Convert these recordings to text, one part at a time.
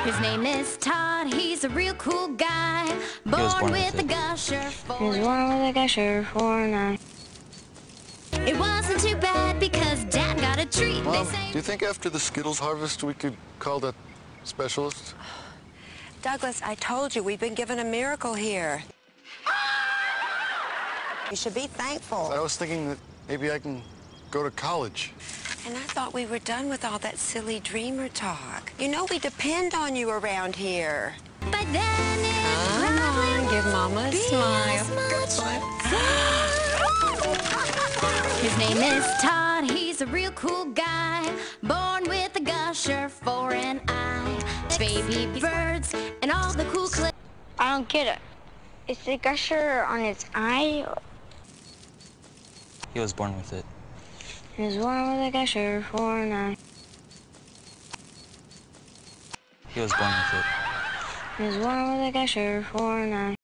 His name is Todd, he's a real cool guy. Born with a gusher for... He was born with a gusher for a night. It wasn't too bad because Dad got a treat. Mom, do you think after the Skittles harvest we could call that specialist? Douglas, I told you, we've been given a miracle here. You should be thankful. I was thinking that maybe I can go to college. And I thought we were done with all that silly dreamer talk. You know we depend on you around here. But then it Come on, give Mama a smile. His name is Todd, he's a real cool guy. Born with a gusher for an eye. Baby birds and all the cool clips. I don't get it. Is the gusher on its eye? He was born with it. He was born with a gusher for a night. He was born with it. He was born with a gusher for a night.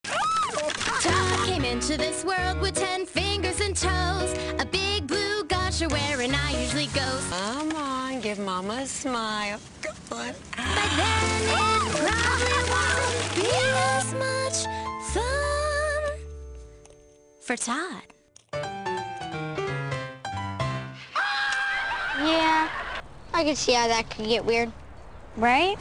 Todd came into this world with 10 fingers and toes. A big blue gusher where an eye usually goes. Come on, give Mama a smile. Come on. But then it probably won't be as much fun for Todd. Yeah, I can see how that could get weird. Right?